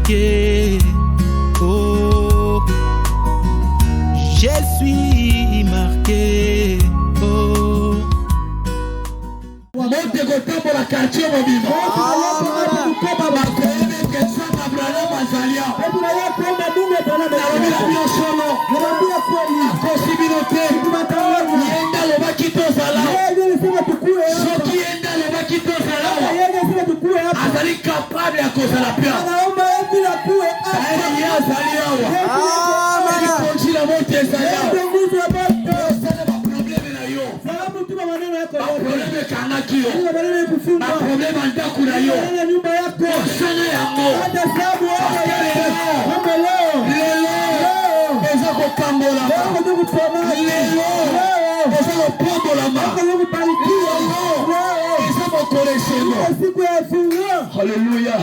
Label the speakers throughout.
Speaker 1: marqué. Oh, je suis marqué. Oh.
Speaker 2: Monte kotambo la quartier mobile. Azali capable à cause de la peur. Alléluia.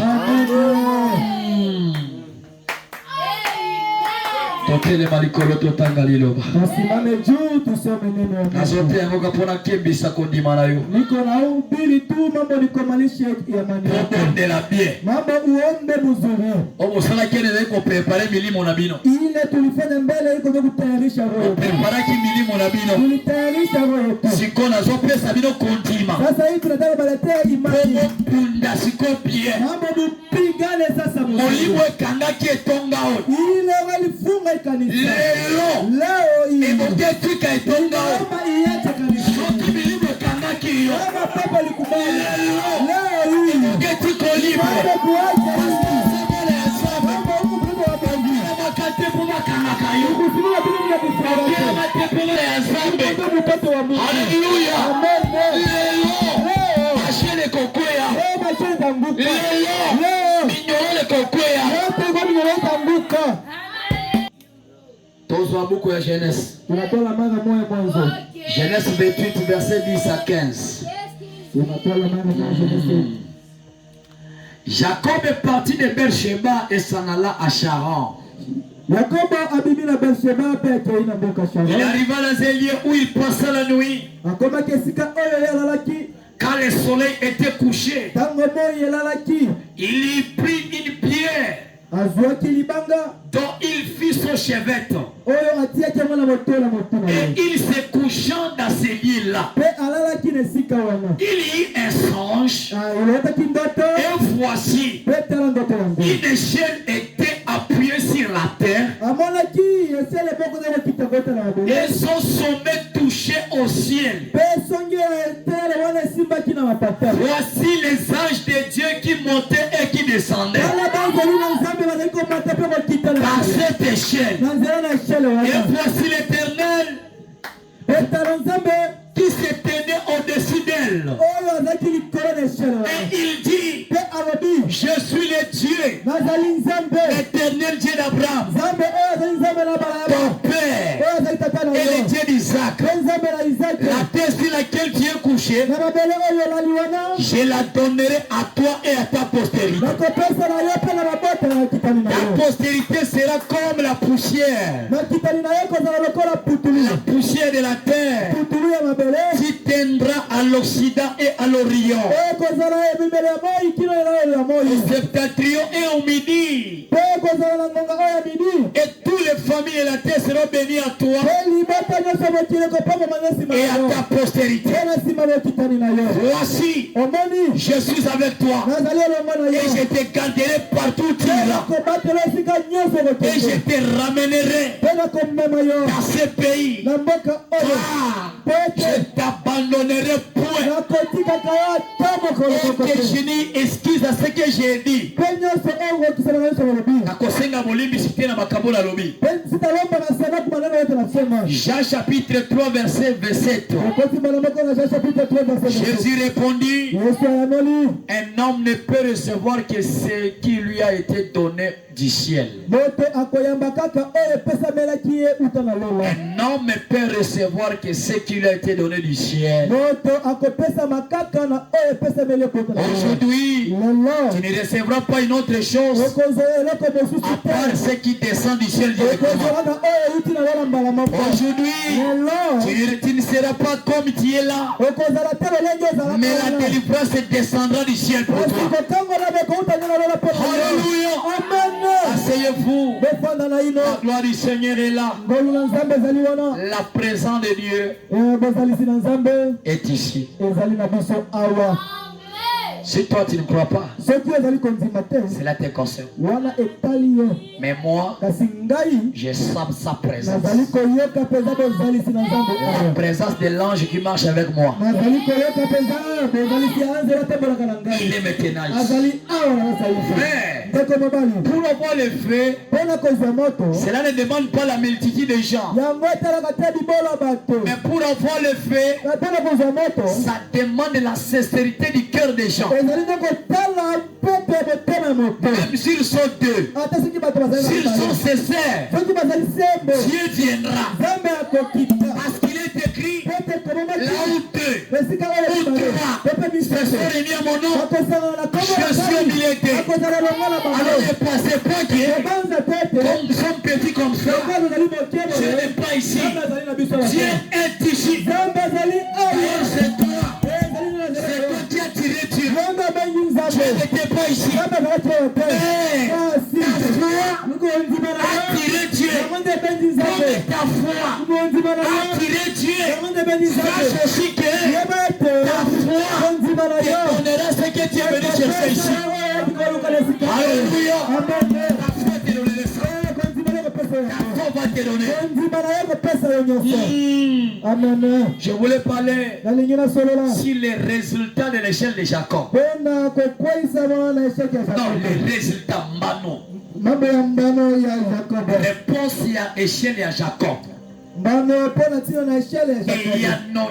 Speaker 2: Totele malikolo totanga liloba.
Speaker 3: Tusimame juu tusome neno la Mungu.
Speaker 2: Azote ngoka pona kembisa kondima na yo.
Speaker 3: Niko na ubiri tu mambo nikomalishe ya maneno.
Speaker 2: Bonde la bien.
Speaker 3: Mambo uombe mzuri.
Speaker 2: Omo sala kene leko prepare milimo na bino.
Speaker 3: Ile tulifanya mbele iko ndio kutayarisha roho.
Speaker 2: Prepare ki milimo na bino.
Speaker 3: Tulitayarisha roho.
Speaker 2: Sikona zo pesa bino kondima.
Speaker 3: Sasa hivi tunataka baletea imani.
Speaker 2: Punda sikopie.
Speaker 3: Mambo mpigane sasa mzuri.
Speaker 2: Molimo kangaki etonga o.
Speaker 3: Ile walifunga kanisa. Leo hii
Speaker 2: emotetika etonga o.
Speaker 3: Kama iache kanisa.
Speaker 2: Soki milimo kangaki yo.
Speaker 3: Kama pepo likubali. Leo hii
Speaker 2: emotetiko libre.
Speaker 3: mambo kuacha.
Speaker 2: Genèse 28, verset 10 à 15. Jacob est parti de Beersheba et s'en alla à Charan. Il arriva dans un lieu où il passa la nuit. Quand le soleil était couché, il y prit une pierre dont il fit son chevet. Et il se couchant dans ce lit-là, il y eut un songe. Et voici, une échelle était appuyée sur la terre. Et son sommet touchait au ciel. Voici les anges de Dieu qui montaient et qui descendaient par cette échelle. Et voici l'Éternel qui se tenait au-dessus d'elle. Et il dit, je suis le Dieu, l'Éternel Dieu d'Abraham, ton père, et le Dieu d'Isaac. La terre sur laquelle tu es couché, je la donnerai à toi et à ta postérité. Ta postérité sera comme la poussière. La poussière de la terre qui tendra à l'Occident et à l'Orient, au septentrion et au midi. Et toutes les familles de la terre seront bénies à toi et à ta postérité. Voici, je suis avec toi et je te garderai partout où tu iras. Et je te ramènerai dans ce pays. Je t'abandonnerai point. Et que je n'y excuse à ce que j'ai dit. Jean chapitre 3 verset 27. Jésus répondit, un homme ne peut recevoir que ce qui lui a été donné du ciel. Un homme ne peut recevoir que ce qui lui a été donné du ciel. Aujourd'hui, tu ne recevras pas une autre chose à part ce qui descend du ciel directement. Aujourd'hui, tu ne seras pas comme tu es là, mais la délivrance descendra du ciel pour toi. Alléluia. Asseyez-vous. La gloire du Seigneur est là. La présence de Dieu est ici. Si toi tu ne crois pas, cela te concerne. Mais moi, je sens sa présence. La présence de l'ange qui marche avec moi. Il est maintenant ici. Mais pour avoir le feu, cela ne demande pas la multitude de gens. Mais pour avoir le feu, ça demande la sincérité du cœur des gens. Même s'ils sont deux, s'ils sont sincères, Dieu viendra. Parce qu'il est écrit, là où deux ou trois se sont réunis à mon nom, je suis au milieu d'eux. Alors ne pensez pas que, comme nous sommes petits comme ça, Dieu n'est pas ici. Dieu est ici. Alors c'est toi. C'est toi qui as tiré Dieu. Dieu n'était pas ici. Mais ta foi a tiré Dieu. Comme ta foi a tiré Dieu. Sache aussi que ta foi te donnera ce que tu es venu chercher ici. Alléluia. Ta foi te donnera ça. Ta foi va te donner. Je voulais parler sur les résultats de l'échelle de Jacob. Non, les résultats Mbano. Réponse il y a échelle il y a Jacob.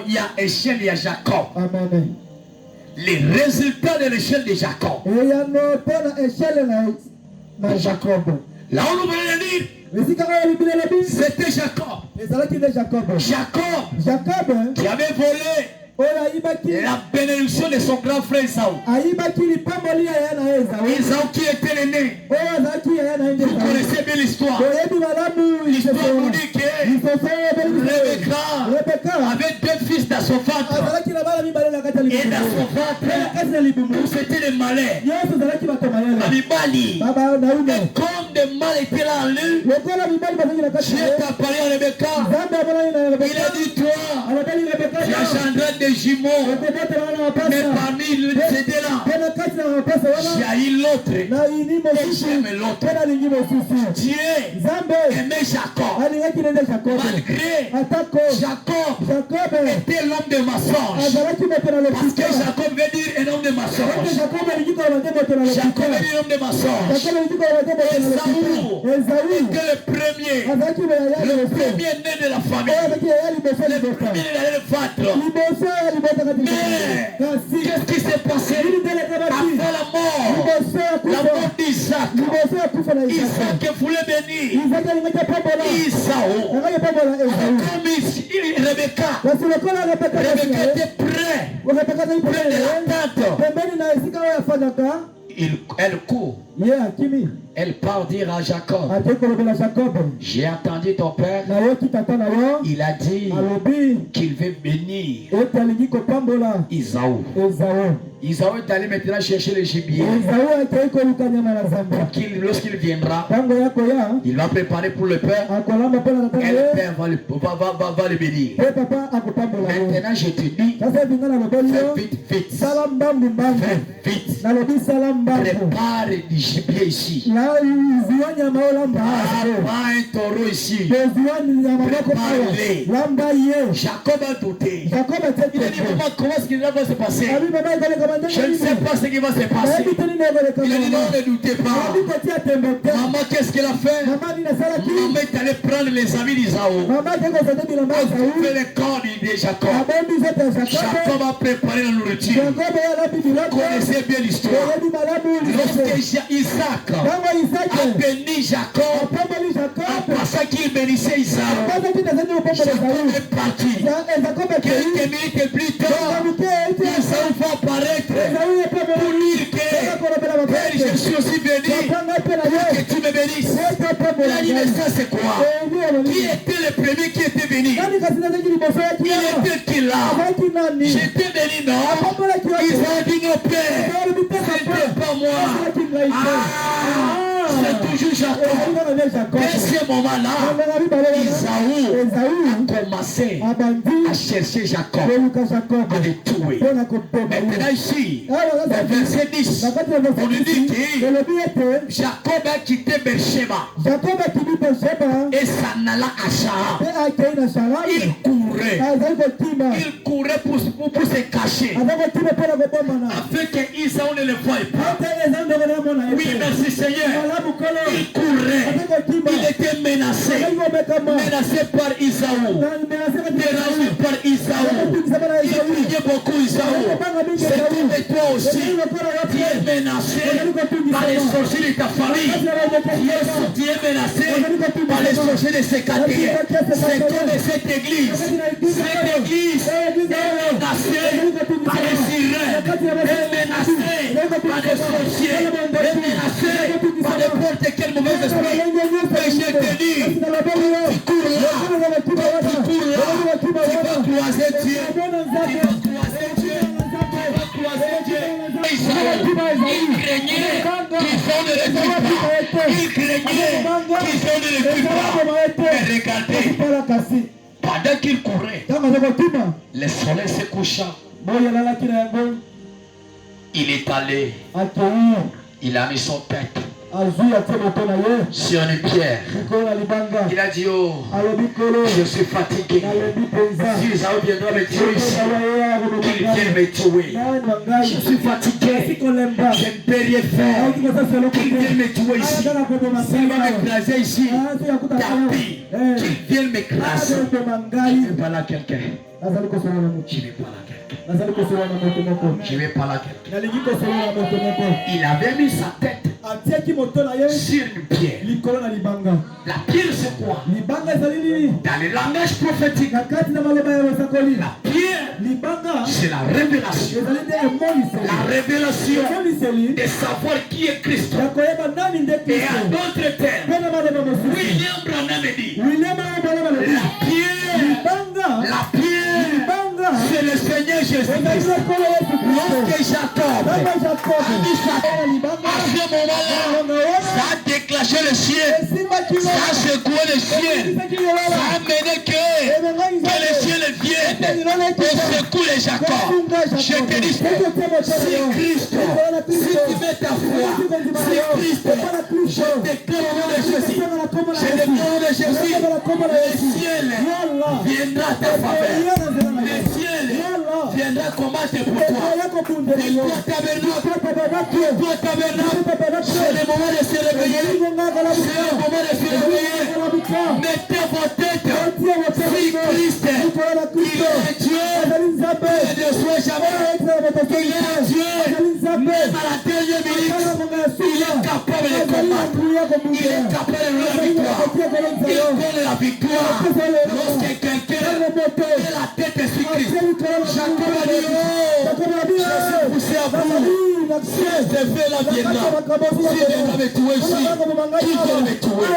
Speaker 2: Il y a échelle il y a Jacob. Les résultats de l'échelle de Jacob. Là où nous voulons le dire, c'était Jacob. Jacob qui avait volé la bénédiction de son grand frère Esaü. Esaü qui était l'aîné. Vous connaissez bien l'histoire. L'histoire nous dit que Rebecca avait deux fils dans son ventre. Et dans son ventre, c'était le malais. Amibali. Et comme le mal était là en lui, Dieu t'a parlé à Rebecca. Il a dit, toi, tu engendras des jumeaux. Mais parmi ces deux-là, j'ai eu l'autre. Et j'aime l'autre. Dieu aimait Jacob. Malgré Jacob était l'homme de mensonge. Parce que Jacob veut dire un homme de mensonge. Jacob veut dire un homme de mensonge. Esaü était le premier né de la famille. Le premier né d'aller le battre. Mais qu'est-ce qui s'est passé après la mort d'Isaac? Isaac voulait bénir Isaü. Comme Rebecca était près de la tente. Elle court. Elle part dire à Jacob, j'ai entendu ton père, il a dit qu'il veut bénir Isaü. Isaü est allé maintenant chercher le gibier. Lorsqu'il viendra, il va préparer pour le père. Et le père va le bénir. Maintenant je te dis, fais vite. Prépare du gibier ici. Pas un taureau ici. Prépare-les. Jacob a douté. Il a dit, maman, comment est-ce qu'il va se passer? Je ne sais pas ce qui va se passer. Il a dit, non, ne doutez pas. Maman, qu'est-ce qu'elle a fait? Maman est allée prendre les amis d'Isaü. On fait le corps de Jacob. Jacob a préparé la nourriture. Vous connaissez bien l'histoire. Lorsque Isaac a béni Jacob, après ça qu'il bénissait Isaü, Jacob est parti. Quelques minutes plus tard, Isaü va apparaître pour dire que Père, je suis aussi béni pour que tu me bénisses. Il a dit, mais ça c'est quoi? Qui était le premier qui était béni? Il était qui là? J'étais béni, non? Ils ont dit, non, Père, c'était pas moi. c'est toujours Jacob. Dès ce moment-là, Isaou a commencé à chercher Jacob, à le tuer. Maintenant ici, le verset 10, on nous dit que Jacob a quitté Beersheba et s'en alla à Shara. Il courait pour se cacher, afin que Isaou ne le voie pas. Oui, merci Seigneur. Il courait, il était menacé par Isaou, dérangé par Isaou. Il priait beaucoup Isaou. C'est comme toi aussi, tu es menacé par les sorciers de ta famille. Tu es menacé par les sorciers de ces quartiers. C'est comme cette église. Cette église est menacée par les sirènes, est menacée par les sorciers, est menacée par n'importe quel mauvais esprit. Mais je te dis, tu cours là, tu vas croiser Dieu, tu vas croiser Dieu, tu vas croiser Dieu. Il craignait qu'ils sont de l'équipe. Il craignait qu'ils sont de l'équipe. Mais regardez, pendant qu'il courait, le soleil se coucha. Il est allé, il a mis son tête sur une pierre. Il a dit, oh, je suis fatigué. Si Isaou viendra me tuer ici, qu'il vienne me tuer. Je suis fatigué, je ne peux rien faire. Qu'il vienne me tuer ici. S'il va m'écraser ici, tapis, qu'il vienne m'écraser. Je vais parler à quelqu'un. Je vais parler à quelqu'un. Il avait mis sa tête sur une pierre. La pierre c'est quoi? Dans le langage prophétique, la pierre c'est la révélation. La révélation de savoir qui est Christ. Et à d'autres termes, William Branham dit, la pierre c'est le Seigneur Jésus-Christ. Lorsque Jacob a mis sa tête, à ce moment-là, ça a déclenché le ciel, ça a secoué le ciel, ça a mené que le ciel vienne et secoue les Jacob. Je te dis, si Christ, si tu mets ta foi, si Christ, je déclare au nom de Jésus, je déclare au nom de Jésus, le ciel viendra à ta faveur. Le ciel viendra combattre pour toi. Et toi tabernacle, c'est le moment de se réveiller. C'est le moment de se réveiller. Mettez vos têtes. Si Christ, il est Dieu, il ne soit jamais. Il est Dieu, même à la dernière minute, il est capable de combattre. Il est capable de la victoire. Il donne la victoire. Lorsque quelqu'un met la tête sur Christ, Jacob a dit, je suis poussé à vous. Si je fais la viendra, si je vais me tuer ici, qui vient me tuer?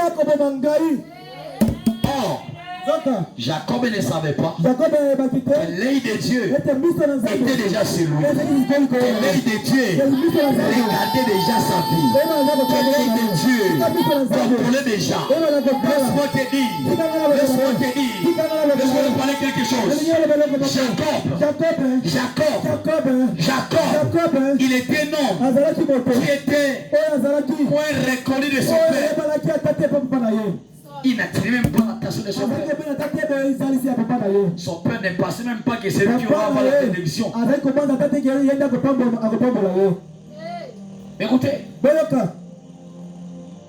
Speaker 2: Oh, Jacob ne savait pas que l'œil de Dieu était déjà sur lui. Que l'œil de Dieu regardait déjà sa vie. Que l'œil de Dieu contrôlait déjà. Laisse-moi te dire, laisse-moi parler quelque chose. Jacob, il était un homme qui était moins reconnu de son père. Il n'attirait même pas l'attention de son père. Son père ne pensait même pas que c'est lui qui aura avoir la télévision. Écoutez,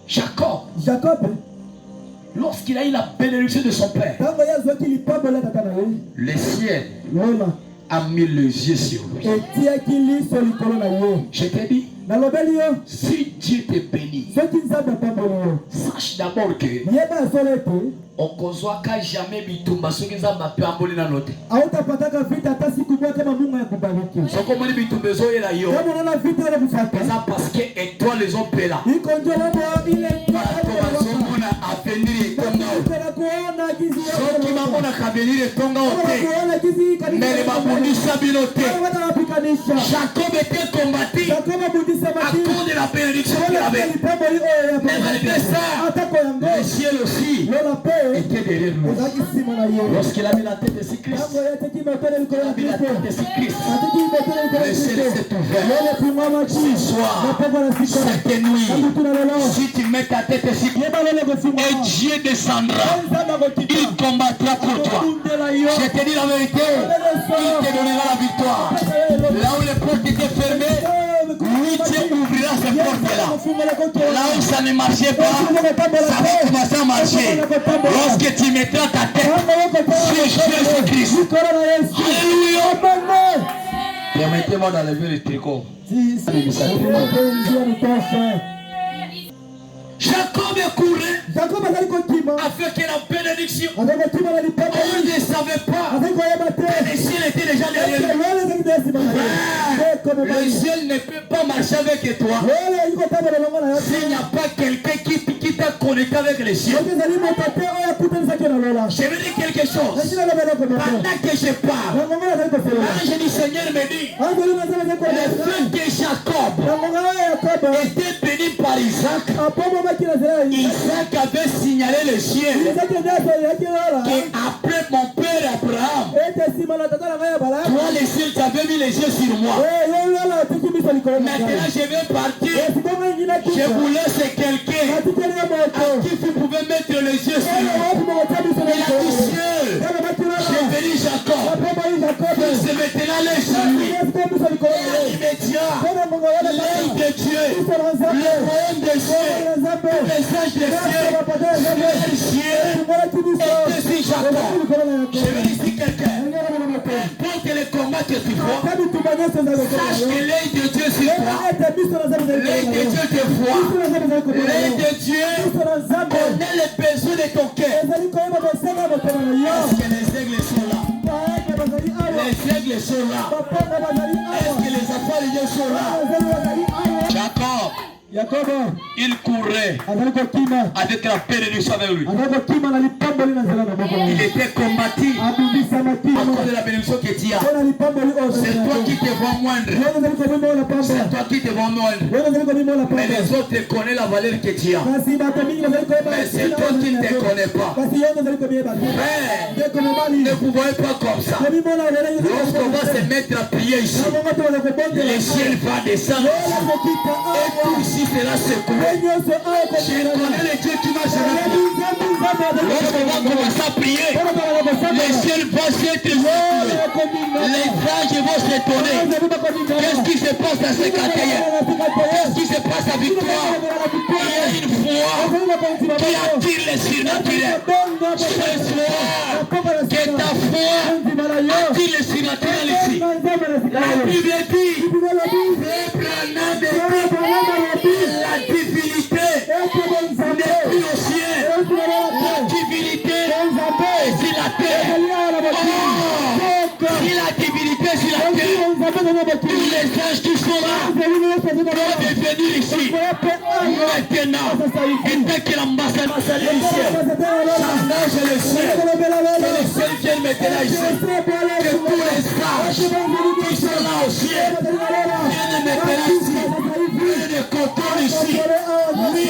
Speaker 2: Jacob, lorsqu'il a eu la bénédiction de son père, le ciel a mis les yeux sur lui. Je t'ai dit, si Dieu te bénit, sache d'abord que on ne jamais bitumba ce qui est ma pamboli na note. Parce que étoile les ont pela. avenir etonga soki bamona avenir etonga ote mais babundisa bino te. Jacob était combattu à cause de la bénédiction qu'il avait. Mais malgré ça, le ciel aussi était derrière lui. Lorsqu'il a mis la tête de ce Christ, il a mis la tête de ce Christ, le ciel s'est ouvert. Ce soir, cette nuit, si tu mets ta tête ici, et Dieu descendra, il combattra pour toi. Je te dis la vérité, il te donnera la victoire. Là où les portes étaient fermées, lui Dieu ouvrira ces portes-là. Là où ça ne marchait pas, ça va commencer à marcher. Lorsque tu mettras ta tête sur Jésus-Christ. Alléluia. Permettez-moi d'enlever le tricot. Jacob courait afin que la bénédiction, on ne savait pas que le ciel était déjà derrière lui. Le ciel ne peut pas marcher avec toi s'il n'y a pas quelqu'un qui t'a connecté avec le ciel. Je vais dire quelque chose. Pendant que je parle, l'ange du Seigneur me dit le fait que Jacob était béni par Isaac, Isaac avait signalé le ciel qu'après mon père Abraham, toi le ciel t'avais mis les yeux sur moi. Maintenant je vais partir. Je vous laisse quelqu'un à qui vous pouvez mettre les yeux sur moi. Il a dit ciel, j'ai béni Jacob, il se maintenant l'œil sur lui. Et à l'immédiat, l'œil de Dieu, le royaume de Dieu, les anges de ciel, le ciel, et si Jacob, je vais dire si quelqu'un, n'importe le combat que tu vois, sache que l'œil de Dieu sur toi, l'œil de Dieu te voit, l'œil de Dieu connaît les besoins de ton cœur. Est-ce que les aigles sont là? Les aigles sont là. Est-ce que les affaires de Dieu sont là? Jacob, il courait avec la bénédiction avec lui. Il était combattu à cause de la bénédiction que tu as. C'est toi qui te vois moindre. C'est toi qui te vois moindre. Mais les autres connaissent la valeur que tu as. Mais c'est toi qui ne te connais pas. Frère, ne vous voyez pas comme ça. Lorsqu'on va se mettre à prier ici, le ciel va descendre et tout ici sera secoué. Je connais le Dieu qui m'a jamais. Lorsqu'on va commencer à prier, le ciel va s'être secoué. Les anges vont s'étonner. Qu'est-ce qui se passe à ce quartier? Qu'est-ce qui se passe à Victoire? Il y a une foi qui attire les surnaturels. Ce soir, que ta foi attire les surnaturels ici. La Bible dit, la divinité n'est plus au ciel. La divinité est sur la terre. Si la divinité est sur la terre, tous les anges qui sont là doivent venir ici. Maintenant, et dès que l'ambassadeur du ciel s'engage le ciel, que le ciel vienne maintenant ici. Que tous les sages qui sont là au ciel viennent maintenant ici. Viennent de contrôle ici. Oui,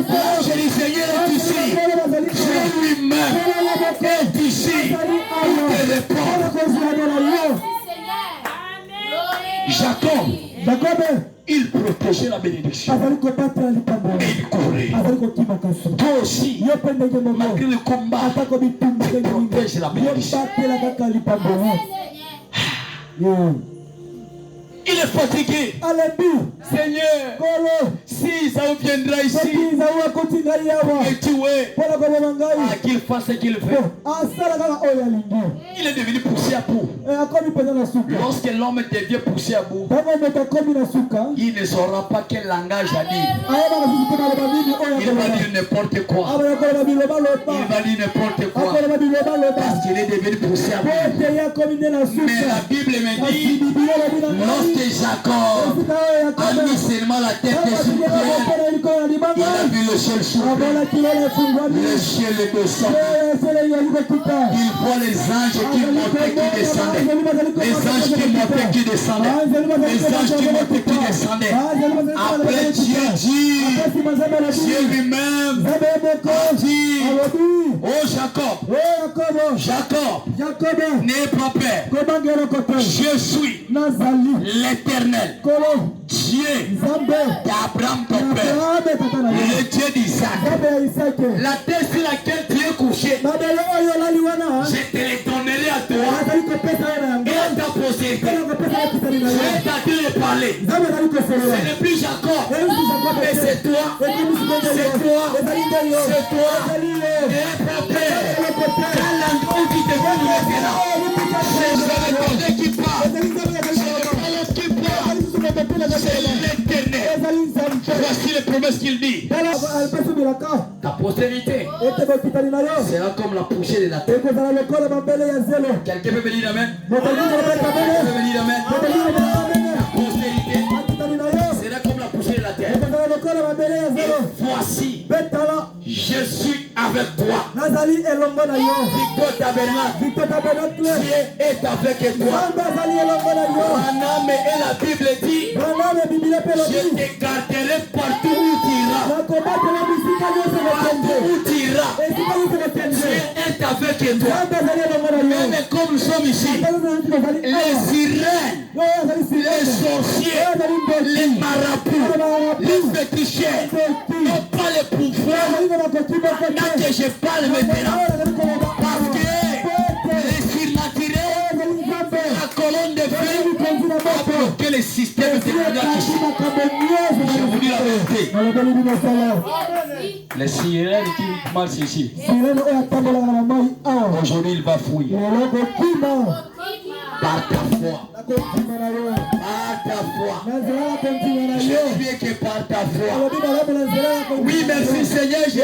Speaker 2: l'ange du Seigneur est ici. Dieu lui-même est ici pour te répondre. Jacob, il protégeait la bénédiction. Et il courait. Toi aussi, malgré le combat, tu protèges la bénédiction. Il est fatigué. Seigneur, si ça viendra ici et tuer, qu'il fasse ce qu'il veut. Il est devenu poussé à bout. Lorsque l'homme devient poussé à bout, il ne saura pas quel langage à dire. Il va dire n'importe quoi. Il va dire n'importe quoi. Parce qu'il est devenu poussé à bout. Mais la Bible me dit, lorsque que Jacob a mis seulement la tête sur Pierre, il a vu le ciel s'ouvrir, le ciel descend. Il voit les anges qui montaient, qui descendaient. Les anges qui montaient, qui descendaient. Les anges qui montaient, qui descendaient. Après Dieu dit, Dieu lui-même a dit, oh Jacob, n'aie pas peur. Je suis l'Éternel, Dieu d'Abraham ton père, le Dieu d'Isaac. La terre sur laquelle tu es couché, je te les donnerai à toi et à ta postérité. Je vais t'attirer le palais. Ce n'est plus Jacob, mais c'est toi. C'est toi. C'est toi. N'aie pas peur. Quand l'endroit qui te voit maintenant, c'est l'Éternel qui parle. C'est l'Éternel qui parle. C'est l'Éternel. Voici les promesses qu'il dit. Ta postérité sera comme la poussée de la terre. Quelqu'un peut me dire amen? Quelqu'un peut me dire amen? Ta postérité sera comme la poussée de la terre. Et voici, je suis avec toi. Victor Tabernacle, Dieu est avec toi. Branham et la Bible dit, je te garderai partout où tu iras. Partout où tu iras, Dieu est avec toi. Même comme nous sommes ici, les sirènes, les sorciers, les marabouts, les féticheurs n'ont pas le pouvoir tant que je parle maintenant. Parce que les surnaturels, la colonne de feu a bloqué le système de la ici. Je vous dis la vérité. Les sirènes qui marchent ici, aujourd'hui il va fouiller. Par ta foi. Par ta foi. Je dis que par ta foi. Oui, merci Seigneur Jésus.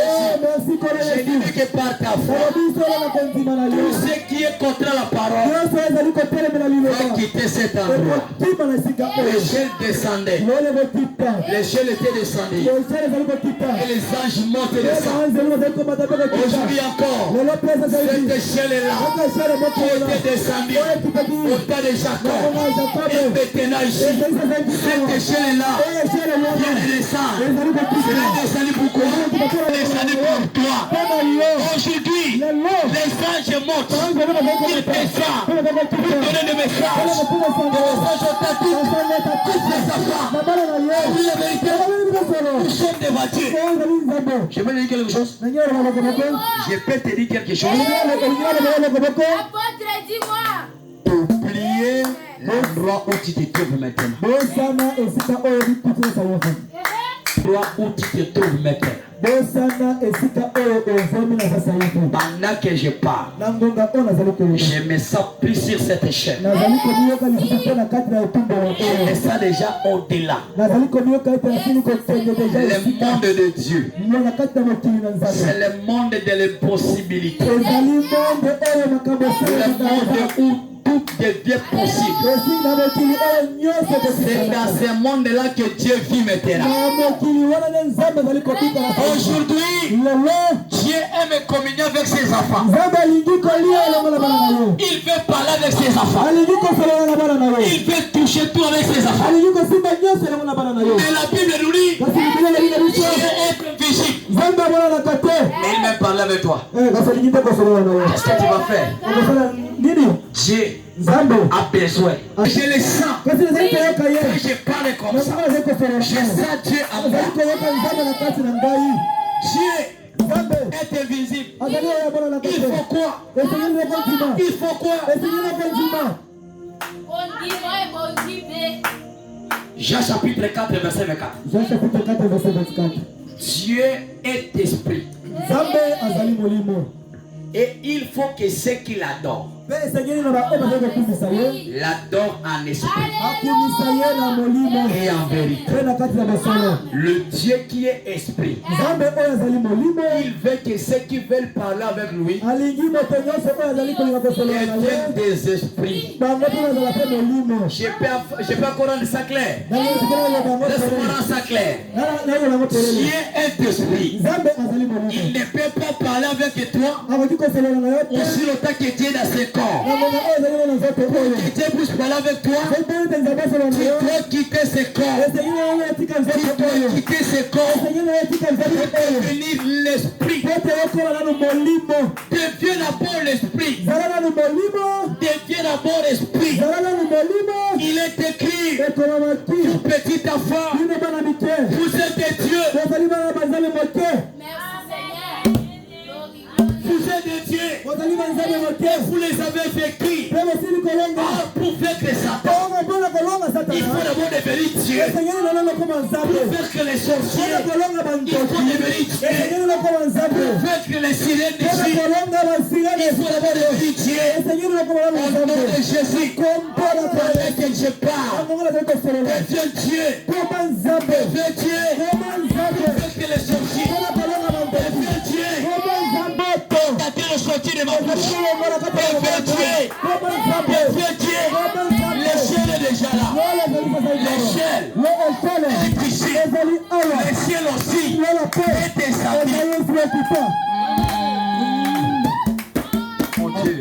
Speaker 2: Je dis que par ta foi. Tout ce qui est contre la parole va quitter cet endroit. Les ciels descendaient. Les ciels étaient descendus. Et les anges montent et descendent. Aujourd'hui encore, cet échelle-là qui était descendue au tas de Jacob et maintenant ici, cette échelle-là vient de descendre. C'est descendu pour quoi? C'est descendu pour toi. Aujourd'hui, les anges montent. Ils descendent pour donner des messages. Des messages authentiques. Toutes les affaires. Oui, la vérité. Nous sommes des voitures. Je peux te dire quelque chose? Je peux te dire quelque chose? Oublier l'endroit où tu te trouves maintenant. L'endroit où tu te trouves maintenant. Pendant que je parle, je me sens plus sur cette échelle. Je me sens déjà au-delà. Le monde de Dieu, c'est le monde de l'impossibilité. Le monde où tout devient possible. C'est dans ce monde-là que Dieu vit maintenant. Aujourd'hui, Dieu aime communier avec ses enfants. Il veut parler avec ses enfants. Il veut toucher tout avec ses enfants. Mais la Bible nous dit, Dieu est invisible. Mais il veut parler avec toi. Qu'est-ce que tu vas faire? Dieu a besoin. Je le sens. Quand je parle comme ça, je sens Dieu à moi. Dieu est invisible. Il faut quoi? Il faut quoi? Jean chapitre 4 verset 24. Dieu est esprit. Et il faut que ceux qui l'adorent l'adorent en esprit et en vérité. Le Dieu qui est esprit, il veut que ceux qui veulent parler avec lui deviennent des esprits. Je peux encore rendre ça clair. Laisse-moi rendre ça clair. Dieu est esprit. Il ne peut pas parler avec toi aussi longtemps que Dieu est dans ses corps. Que Dieu puisse parler avec toi, tu dois quitter ses corps. Tu dois quitter ses corps pour devenir l'esprit. Deviens d'abord l'esprit. Deviens d'abord l'esprit. Il est écrit, tout petit enfant, vous êtes des dieux. Vous êtes des dieux. Vous les avez vécus. Pour faire que Satan, il faut d'abord devenir Dieu. Pour faire que les sorciers, il faut devenir Dieu. Pour faire que les sirènes des Dieu, il faut d'abord devenir Dieu. Au nom de Jésus, avec qui je parle, deviens Dieu. Deviens Dieu. Pour faire que les sorciers, deviens Dieu. Le sortir de ma bouche. Deviens Dieu. Deviens Dieu. L'échelle est déjà là. L'échelle est ici. Le ciel aussi est descendu. Mon Dieu.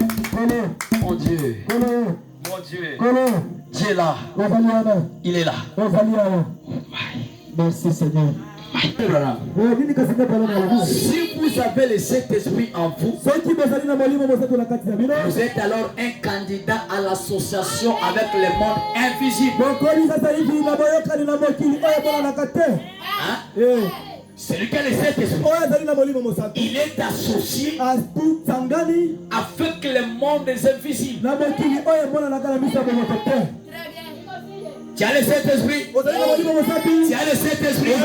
Speaker 2: Mon Dieu. Mon Dieu. Dieu est là. Il est là.
Speaker 3: Merci Seigneur.
Speaker 2: Si vous avez le Saint-Esprit en vous, vous êtes alors un candidat à l'association avec le monde invisible. Hein? C'est lequel est cet esprit. Il est associé avec le monde des invisibles. Tu as le Saint-Esprit. Tu as le Saint-Esprit. Tu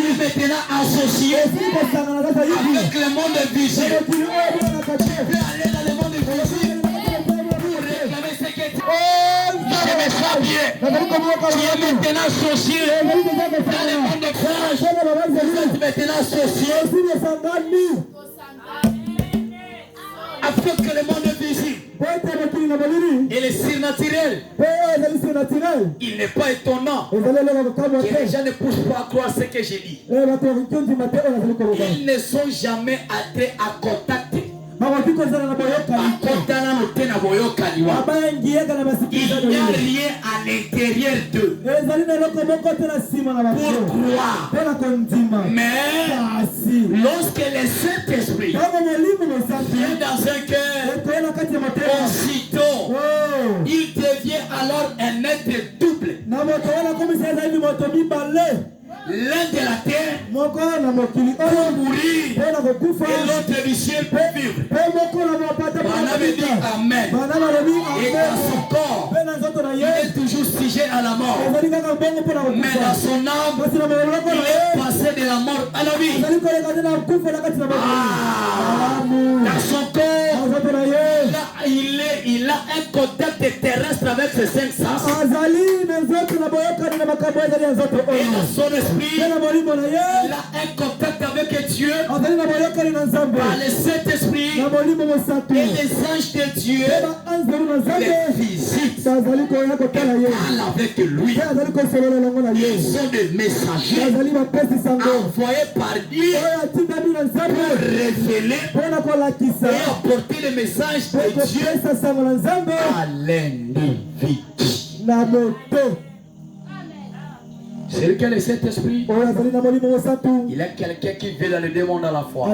Speaker 2: es maintenant associé avec le monde invisible. Tu peux aller dans le monde invisible pour réclamer ce que tu as. Je me sens bien. Tu es maintenant associé dans le monde de France. Tu es maintenant associé avec le monde invisible. Et le surnaturel, il n'est pas étonnant que les gens ne poussent pas à croire ce que j'ai dit. Ils ne sont jamais entrés à contacter. Il n'y a rien à l'intérieur d'eux pour croire. Mais lorsque le Saint-Esprit vient dans un cœur, aussitôt il devient alors un être double. L'un de la terre pour mourir et l'autre du ciel pour vivre. On avait dit Amen. Et dans son corps, il est toujours sujet à la mort. Mais dans son âme, il est passé de la mort à la vie. Dans son corps, il a un contact terrestre avec ses cinq sens. Et dans son esprit, il a un contact avec Dieu par le Saint-Esprit et les anges de Dieu. Les visites parlent avec lui. Ils sont des messagers envoyés par Dieu pour révéler et apporter le message de Dieu à l'individu. C'est lequel est cet esprit? Il y a quelqu'un qui veut dans les deux mondes à la fois.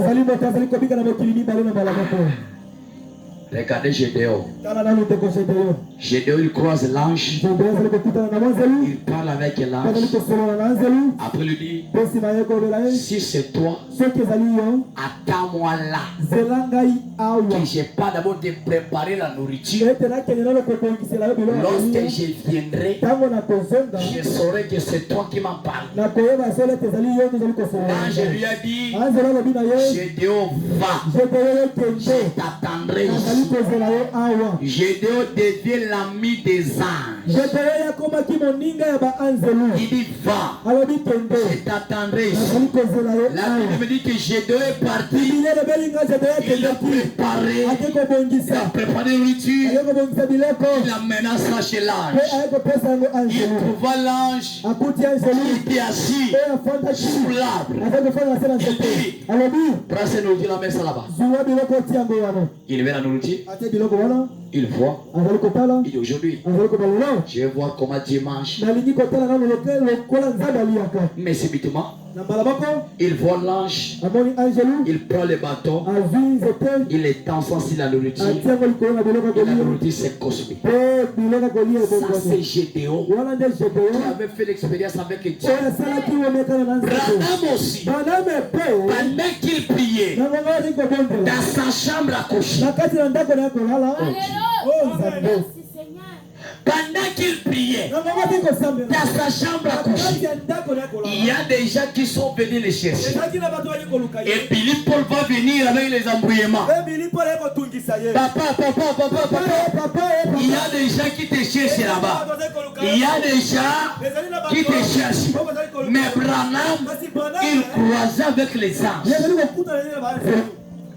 Speaker 2: Regardez Gédéon. Gédéon, il croise l'ange. Il parle avec l'ange. Après, il dit, si c'est toi, attends-moi là. Que je n'ai pas d'abord de préparer la nourriture. Lorsque je viendrai, je saurai que c'est toi qui m'en parles. L'ange lui a dit, Gédéon, va. Je t'attendrai ici. Gédéon devient l'ami des anges. Il dit, va. Je t'attendrai ici. La Bible me dit que Gédéon est parti. Il a préparé la nourriture. Il amena ça chez l'ange. Il trouva l'ange qui était assis sous l'arbre. Il dit, prends cette nourriture, la mets ça là-bas. Il met la nourriture. Il voit. Il dit, aujourd'hui, je vais voir comment Dieu mange. Mais subitement, il voit l'ange. Il prend le bâton. Il étend sans la nourriture. Et la nourriture s'est consumée. Ça, c'est Gédéon qui avait fait l'expérience avec Dieu. Branham aussi, pendant qu'il priait dans sa chambre à coucher, pendant qu'il priait dans sa chambre à coucher, il y a des gens qui sont venus les chercher. Et Billy Paul va venir avec les embrouillements. Papa. Il y a des gens qui te cherchent là-bas. Il y a des gens qui te cherchent. Mais Branham, il croisait avec les anges.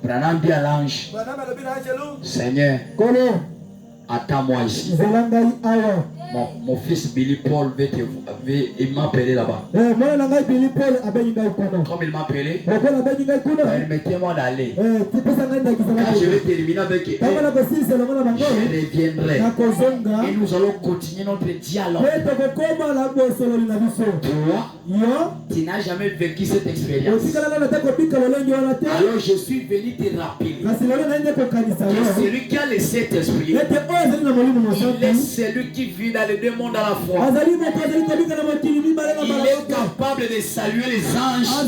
Speaker 2: Branham dit à l'ange, Seigneur, attends-moi ici. Mon fils Billy Paul il m'a appelé là-bas. Comme il m'a appelé, permettez-moi d'aller. Quand je vais terminer avec eux, je reviendrai. Et nous allons continuer notre dialogue. Toi, tu n'as jamais vécu cette expérience. Alors je suis venu te rappeler que celui qui a le Saint-Esprit, il est celui qui vit dans les deux mondes à la fois. Il est capable de saluer les anges et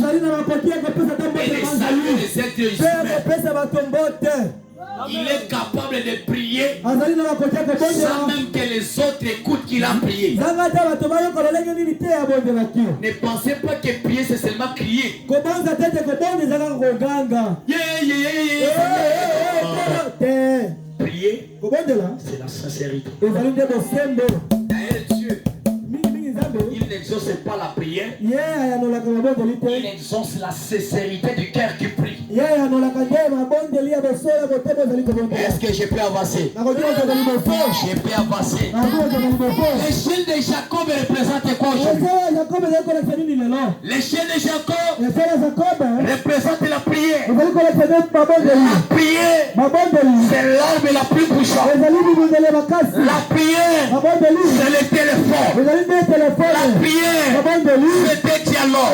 Speaker 2: de saluer les êtres humains. Il est capable de prier sans même que les autres écoutent qu'il a prié. Ne pensez pas que prier c'est seulement crier. Prier, c'est la sincérité. Dieu, il n'exauce pas la prière. Il exauce la sincérité du cœur qui prie. Est-ce que je peux avancer? Je peux avancer. L'échelle de Jacob représente quoi aujourd'hui? L'échelle de Jacob représente la prière. La prière, c'est l'arme la plus puissante. La prière, c'est le téléphone. La prière, c'est le dialogue.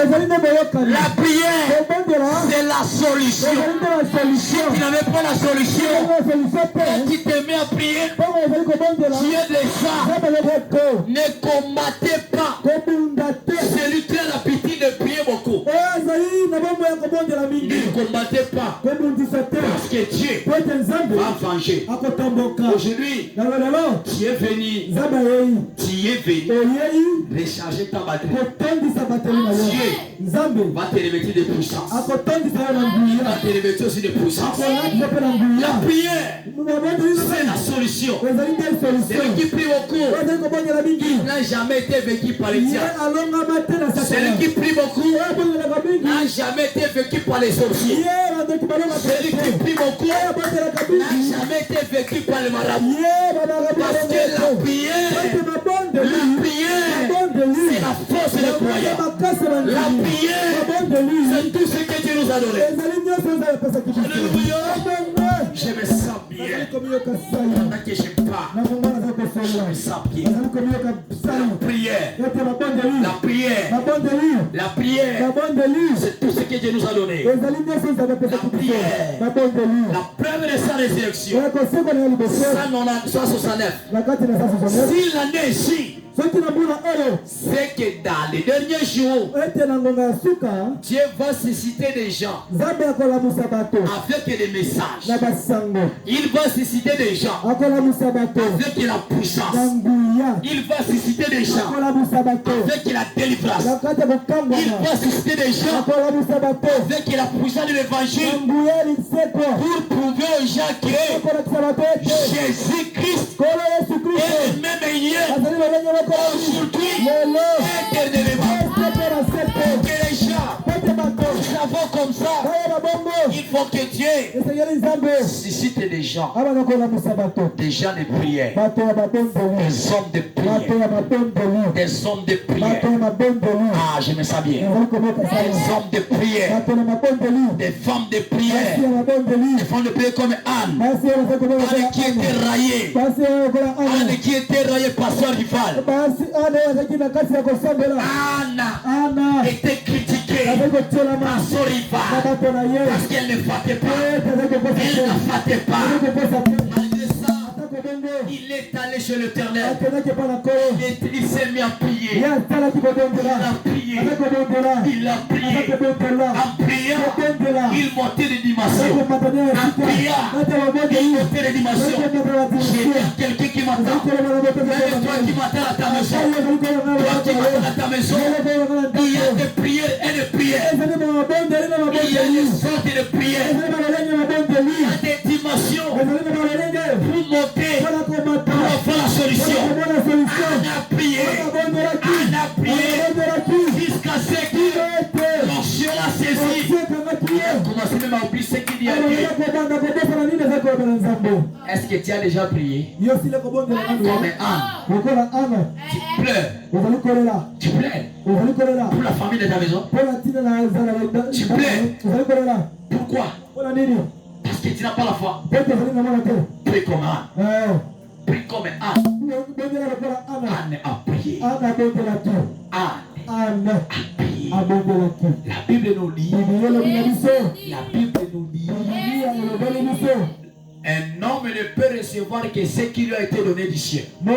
Speaker 2: La prière, c'est la solution. Si tu n'avais pas la solution, quand tu te mets à prier, tu es déjà. Ne combattez pas celui qui a l'appétit de prier beaucoup. Ne combattez pas parce que Dieu va venger. Aujourd'hui, tu es venu recharger ta batterie. Dieu va te revêtir de puissance. Il va te revêtir aussi de puissance. La prière, c'est la solution. Celui qui prie beaucoup, il n'a jamais été vécu par les diables. Celui qui prie beaucoup n'a jamais été vécu par les sorciers. Celui qui prie beaucoup n'a jamais été vécu par les marabouts. Parce que la prière, c'est la force des croyants. La prière, c'est tout ce que Dieu nous a donné. Alléluia. Je me sens bien. pendant que je parle, je me sens bien. La prière, c'est tout ce que Dieu nous a donné. La preuve de sa résurrection, 169. Si l'année ici, c'est que dans les derniers jours, Dieu va susciter des gens avec des messages. Il va susciter des gens avec la puissance. Il va susciter des gens avec la délivrance. Il va susciter des gens avec la puissance de l'évangile pour prouver aux gens que Jésus-Christ est le même hier, aujourd'hui, éternellement. Que les gens savent comme ça, il faut que Dieu suscite des gens de prière, des hommes de prière, des hommes de prière. Ah, je me sens bien. Des hommes de prière, des femmes de prière, des femmes de prière comme Anne. Anne qui était raillée, Anne qui était raillée par son rival. Anne était critiquée par son rival parce qu'elle ne fâtait pas. Elle ne fâtait pas. Il est allé chez l'Éternel. Il s'est mis à prier. Il a prié. Il a prié. En priant, il montait de dimension. En priant, il montait de dimension. J'ai quelqu'un qui m'attend. Même toi qui m'attends à ta maison. Toi qui m'attends à ta maison. Il y a des prières et des prières. Il y a des sortes de prières. Il y a des dimensions pour monter. Pour la solution. On a prié jusqu'à ce que l'onction l'a saisi. On commence même à oublier ce qu'il y a dit. Est-ce que tu as déjà prié? Comme Anne. Tu pleures pour la famille de ta maison. Tu pleures. Pourquoi? Parce que tu n'as pas la foi. Prie comme Anne. Prie comme Anne. Anne a prié. Anne a prié. La Bible nous dit. Un homme ne peut recevoir que ce qui lui a été donné du ciel. Un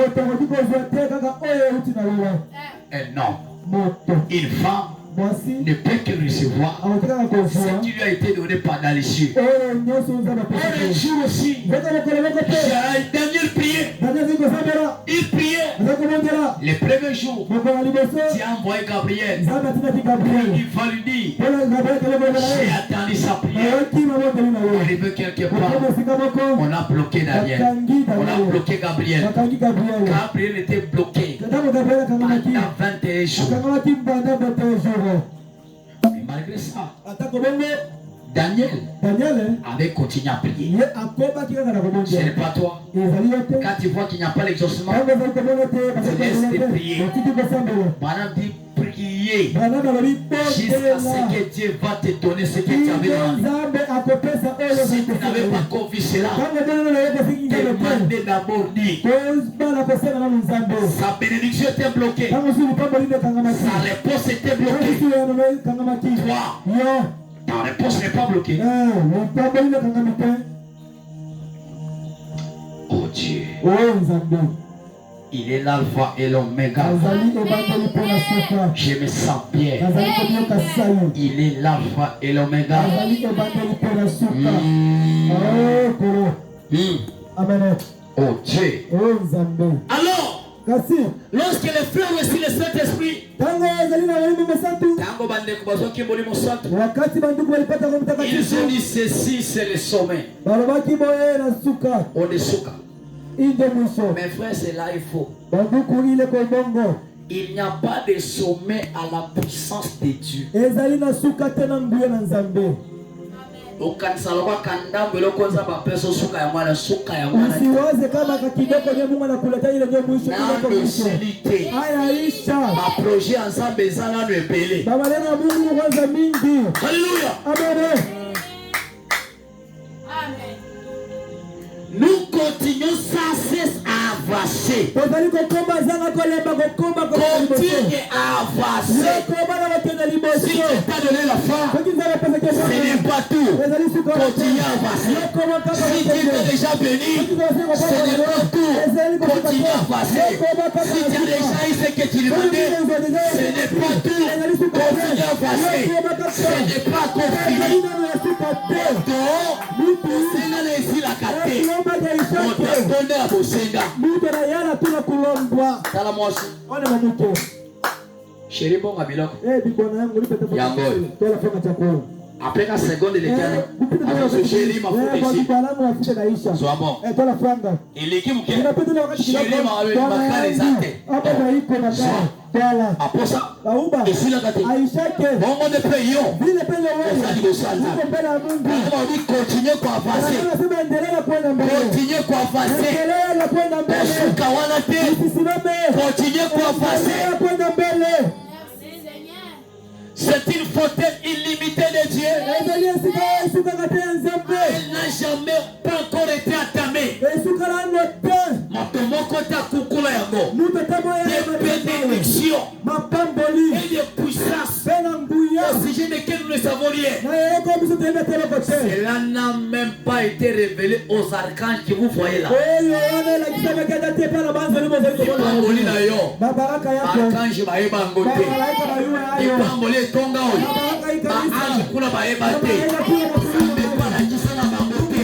Speaker 2: homme. Une femme ne peut que recevoir ce qui lui a été donné pendant les cieux. Un jour aussi, Daniel priait. Il priait. Les premiers jours, tu as envoyé Gabriel. Il va lui dire, j'ai attendu sa prière. Arrivé quelque part, on a bloqué Daniel. On a bloqué Gabriel. Gabriel était bloqué pendant 21 jours. Mais malgré ça, Daniel avait continué à prier. Ce n'est pas toi. Quand tu vois qu'il n'y a pas l'exaucement, tu laisses te prier. Madame dit prier jusqu'à ce que Dieu va te donner ce que tu avais demandé. Si tu n'avais pas compris cela, demandez d'abord dit. Sa bénédiction était bloquée. Sa réponse était bloquée. Toi, ta réponse n'est pas bloquée. Oh Dieu. Il est l'alpha et l'oméga. Je me sens bien. Il est l'alpha et l'oméga. Oh Dieu. Alors, lorsque les frères reçurent le Saint-Esprit, ils ont dit ceci, c'est le sommet. On est souka. Mes frères, c'est là il faut. Il n'y a pas de sommet à la puissance de Dieu. Nous continuons sans cesse à avancer. Continue à avancer. Si tu t'as donné la foi, ce n'est pas tout. Continue à avancer. Si tu es déjà béni, ce n'est pas tout. Continue à avancer. Si tu as déjà eu ce que tu demandais, ce n'est pas tout. Continue à avancer. Ce n'est pas encore fini. Chérie, bon, après la seconde de l'éternel, avec ce chéri m'a fait ici. Sois bon. Et l'équipe qui est chéri m'a fait après ça, et si la gâté, bon, on est payé. On dit continuer quoi avancer. Continuer quoi avancer. Continuer quoi avancer. C'est une faute illimitée de Dieu. Elle n'a jamais pas encore été entamée. Des bénédictions et des puissances au sujet desquelles nous ne savons rien. Cela n'a même pas été révélé aux archanges que vous voyez là. Archange Baebangote. Tonga oyo baange kuna baeba te balakisa na bango te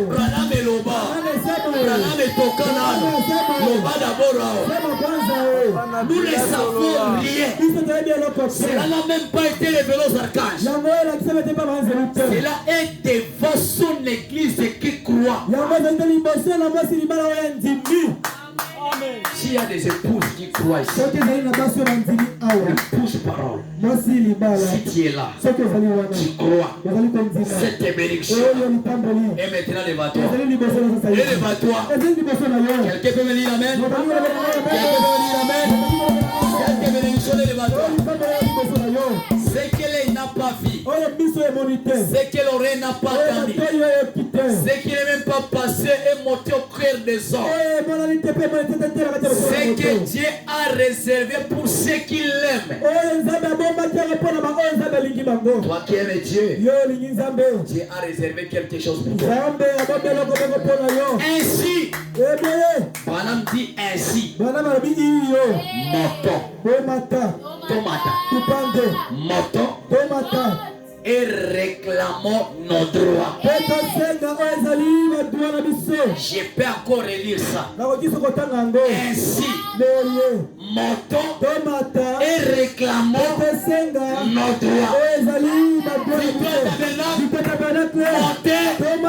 Speaker 2: braname loba braname toka nano loba d'abord. Nous ne savons rien. Cela n'a même pas été révélé aux archanges. Cela est devant son église qui croit. S'il y a des épouses qui croient ici, épouse parole. Si tu es là, tu crois cette bénédiction. Et maintenant, lève-toi. Lève-toi. Quelqu'un peut me dire amen? Quelqu'un peut me dire amen? Quelqu'un bénédiction, lève-toi. Ce qu'elle n'a pas vu, ce que l'oreille n'a pas entendu, ce qui n'est même pas passé est monté au cœur des hommes. Ce que Dieu a réservé pour ceux qui l'aiment. Toi qui aimes Dieu, Dieu a réservé quelque chose pour toi. Ainsi, Branham dit ainsi. Moto et réclamons nos droits. Je peux encore relire ça. Ainsi, montons et réclamons nos droits. Montez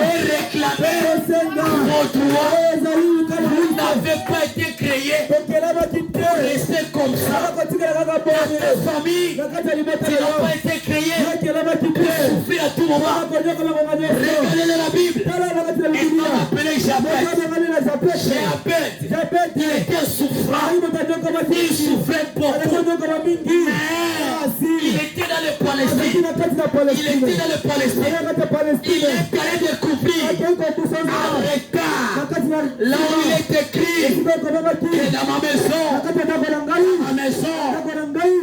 Speaker 2: et réclamez nos droits. Vous n'avez pas été créé pour rester comme ça. Ta famille, tu n'as pas été créé pour souffrir à tout moment. Regardez la Bible. Et on appelait Japhet. Japhet, il était souffrant. Il souffrait beaucoup. Il était dans le Palestine. Il est allé découvrir en retard là où il est écrit que dans ma maison,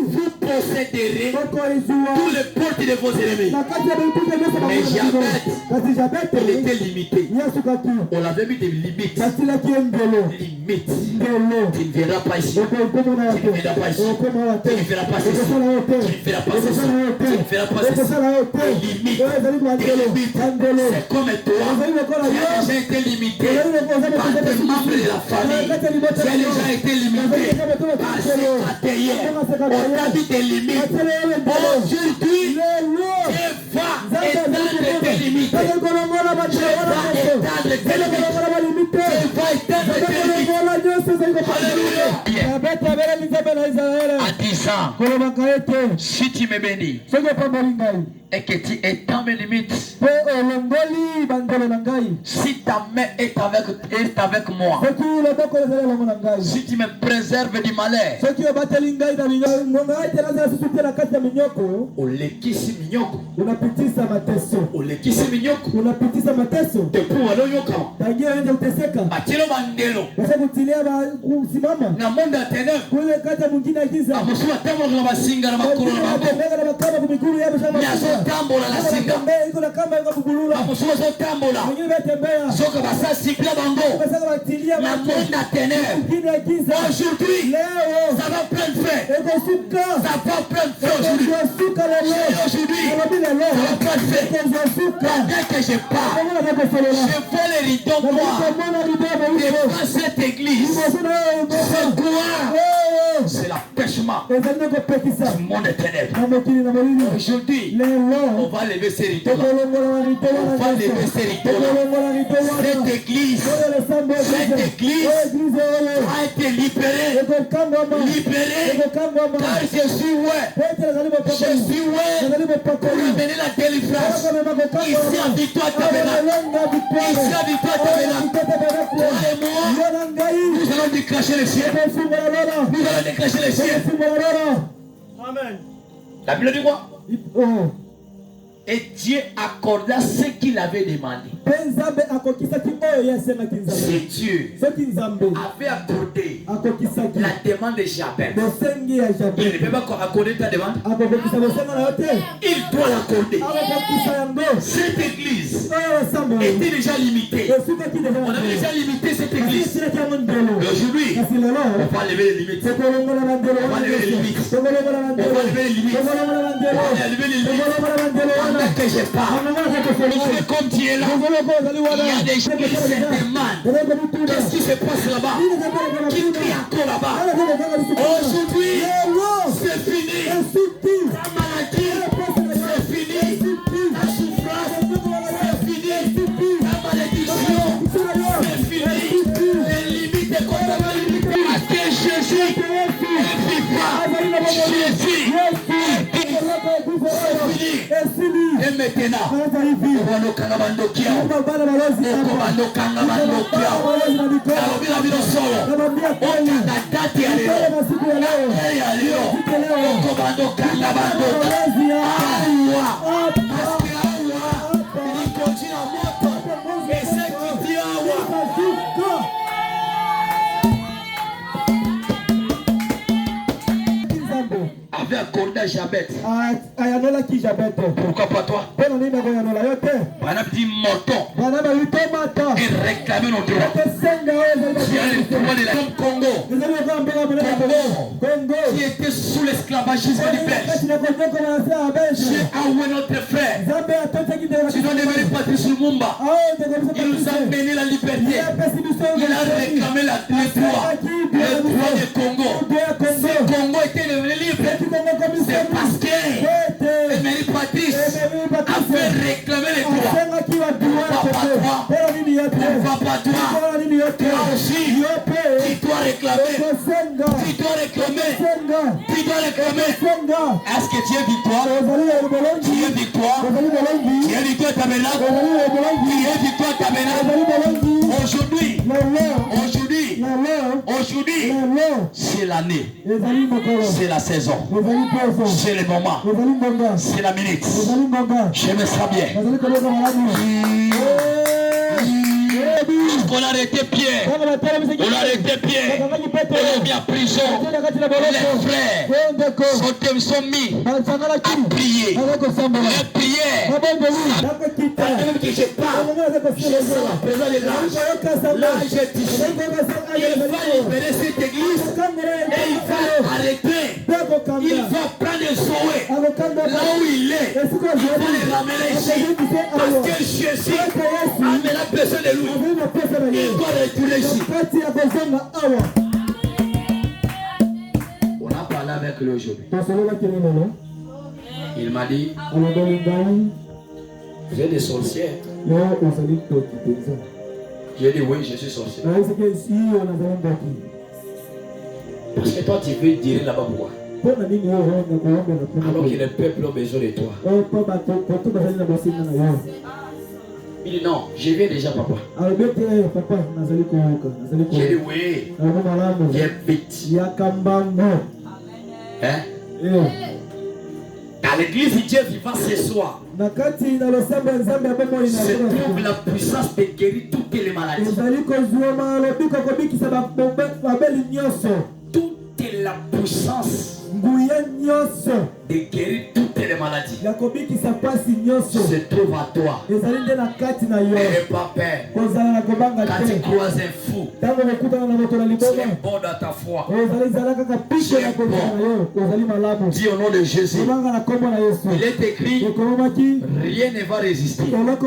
Speaker 2: vous posséderez tous les portes de vos ennemis. Mais Japhet, il était limité. On avait mis des limites. Limite. Tu ne verras pas ici. Tu ne verras pas ici. Tu ne verras pas ici. Tu ne verras pas ici. Tu ne verras pas ici. Limite. C'est comme toi. Tu as déjà été limité par tes membres de la famille. Tu as déjà été limité par ces ateliers. On t'a mis des limites. Aujourd'hui, Dieu va étendre tes limites. Dieu va étendre tes limites. Dieu va étendre tes limites. Alléluia. En disant, si tu me bénis et que tu étends mes limites, Si ta main est avec moi, si tu me préserves du malheur, olekisi minyoko, olekisi minyoko, depuis waloyoka, batilo bandelo, na monde ya ténèbres, amosu atambola basinga na makolo na babo, nazo tambola la singa, amosu azo tambola, soka basasi bila bango, na monde ya ténèbres. Aujourd'hui, ça va prendre fin, ça va prendre fin aujourd'hui, ça va prendre fin. Dès que je pars, je fais les rideaux noirs devant cette église. C'est quoi? C'est l'appêchement du monde des ténèbres. Aujourd'hui, on va lever ces rideaux-là. On va lever ces rideaux-là. Cette église a été libérée. Car je suis pour amener la délivrance. Ici à Victoire Tabernacle. Ici à Victoire Tabernacle. Toi et moi, nous allons déclencher les cieux. Nous allons déclencher les cieux. Amen. La Bible dit quoi? Et Dieu accorda ce qu'il avait demandé. C'est Dieu avait accordé la demande de Jabez. Il ne peut pas accorder ta demande. Il doit l'accorder. Cette église était déjà limitée. On avait déjà limité cette église. Mais aujourd'hui, on va lever les limites. On va lever les limites. On va lever les limites. On va lever les limites. Que je parle, comme tu es là, il y a des gens qui se demandent qu'est-ce qui se passe là-bas, qui crie encore là-bas. Aujourd'hui, c'est fini. Ta maladie, c'est fini. Ta souffrance, c'est fini. Ta malédiction, c'est fini. Les limites de contamination. Parce que Jésus est vivant. Jésus est fini. Et maintenant, on va nous cangabandokia. On va nous cangabandokia. On va solo. On a la date à l'eau. On va nous cangabandokia. Parce que il continue à monter. Et c'est qui dit avait accordé à Jabez. Pourquoi pas toi? On a dit morton et réclamé nos droits. Qui a le droit de la Congo qui était sous l'esclavagisme du Belge. J'ai avoué notre frère. Tu dois devenir Patrice Lumumba. Il nous a mené la liberté. Il a réclamé le droit du Congo. Ce Congo était devenu libre. C'est parce que Emery Patrice a fait réclamer les droits. Pourquoi pas toi? Toi aussi, tu dois réclamer. Tu dois réclamer. Est-ce que tu es victoire? Tu es victoire? Tu es victoire tabernacle? Tu es victoire tabernacle? Aujourd'hui, c'est l'année, c'est la saison, c'est le moment, c'est la minute. Je me sens bien. On a arrêté Pierre. On a mis en prison. Les frères sont mis à prier. La prière. Même que je parle, je sens la présence de l'âge. L'âge est ici. Il va libérer cette église et il va arrêter. Il va prendre Zoé là où il est. Il va les ramener ici. Parce que Jésus a besoin de lui. Il doit retourner ici. On a parlé avec lui aujourd'hui. Il m'a dit, vous êtes des sorcières. J'ai dit oui, je suis sorcière. Parce que toi tu veux dire là-bas pourquoi? Alors que le peuple a besoin de toi. Il dit non, je viens déjà, papa. J'ai dit oui. Viens vite. Hein? Dans l'église Dieu vivant ce soir, se trouve la puissance de guérir toutes les maladies. Toute la puissance de guérir toutes les maladies se trouve à toi. N'aie pas peur. Quand tu croises un fou, tu es bon dans ta foi. Tu es bon. Dis au nom de Jésus. Il est écrit, rien ne va résister. Quand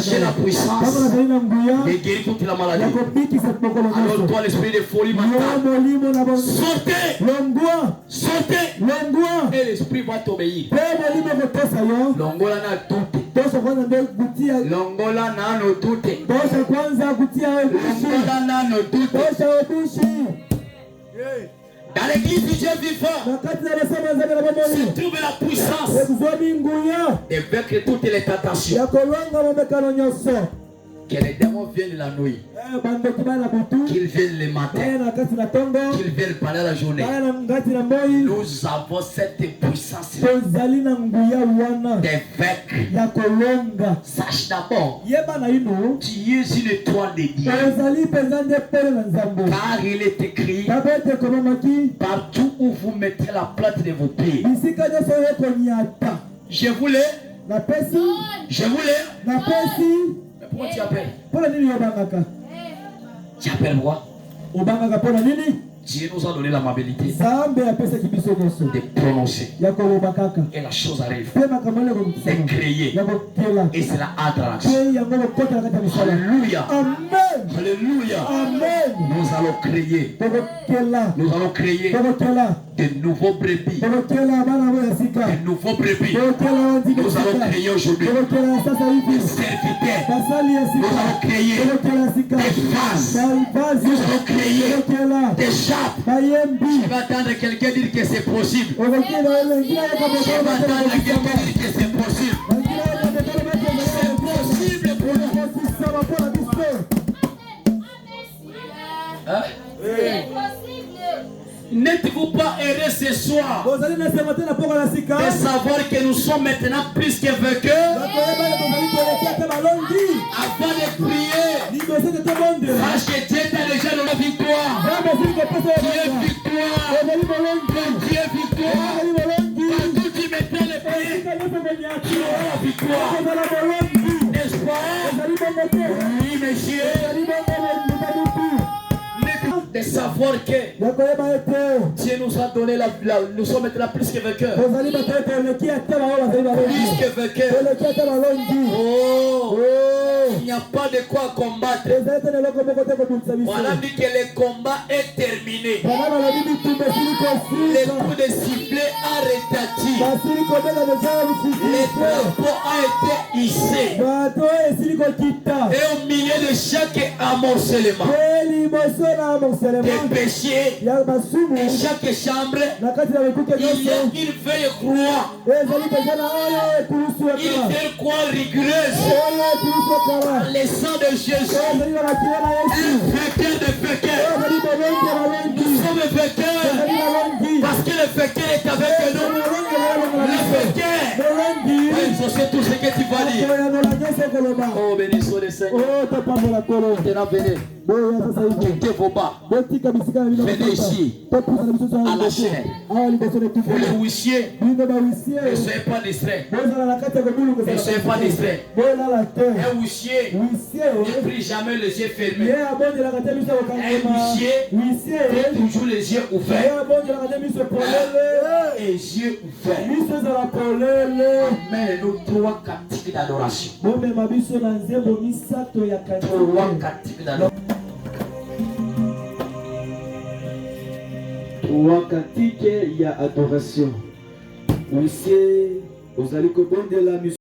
Speaker 2: j'ai la puissance de guérir toute la maladie, alors toi l'esprit de folie mentale, sortez, sortez, et l'esprit va t'obéir. Longola na doute. Longola na no doute. Longola na no doute. Dans l'église du Dieu vivant, se trouve la puissance de vaincre toutes les tentations. Que les démons viennent la nuit, qu'ils viennent le matin, qu'ils viennent pendant la journée. Nous avons cette puissance de vaincre. Sache d'abord, tu es une étoile de Dieu. Car il est écrit, partout où vous mettez la plante de vos pieds. Je voulais. Je voulais. Pourquoi tu appelles? Tu appelles moi? Dieu nous a donné l'amabilité de prononcer. Et la chose arrive. De créer. Et c'est la attraction. Alléluia. Alléluia. Nous allons créer. Nous allons créer de nouveaux brebis. De nouveaux brebis. Nous allons créer aujourd'hui des serviteurs. Nous allons créer des vases. Nous allons créer des chats. Tu vas attendre quelqu'un dire que c'est possible. Tu vas attendre quelqu'un dire que c'est possible. C'est possible pour nous. Hein? N'êtes-vous pas heureux ce soir de savoir que nous sommes maintenant plus que vainqueurs? Avant de prier, sache que Dieu t'a déjà donné la victoire. Dieu est victoire. Dieu est victoire. Partout tu mettais les pieds, tu auras la victoire. N'est-ce pas? Oui, monsieur. De savoir que Dieu nous a donné nous sommes maintenant plus que vainqueurs. Plus que vainqueurs. Oh, il n'y a pas de quoi combattre. Voilà dit que le combat est terminé. Le coup de sifflet a retenti. Le drapeau a été hissé. Et au milieu de chaque amoncellement des péchés, chaque chambre, il y a une vieille croix. Une vieille croix rigoureuse. Le sang de Jésus. Un vainqueur de vainqueurs. Nous sommes vainqueurs parce que le vainqueur est avec nous. Le vainqueur. Je sais tout ce que tu vas dire. Oh, béni soit le Seigneur. Maintenant, venez. Quittez vos bas. Venez ici. À la chaîne. Vous les huissiers, ne soyez pas distraits. Ne soyez pas distraits. Un huissier ne prie jamais les yeux fermés. Un huissier fait toujours les yeux ouverts. Et les yeux ouverts. Mais nous trois cantiques d'adoration. Trois cantiques d'adoration.
Speaker 3: Trois cantiques, il y a adoration. Huissier, vous allez comprendre la musique.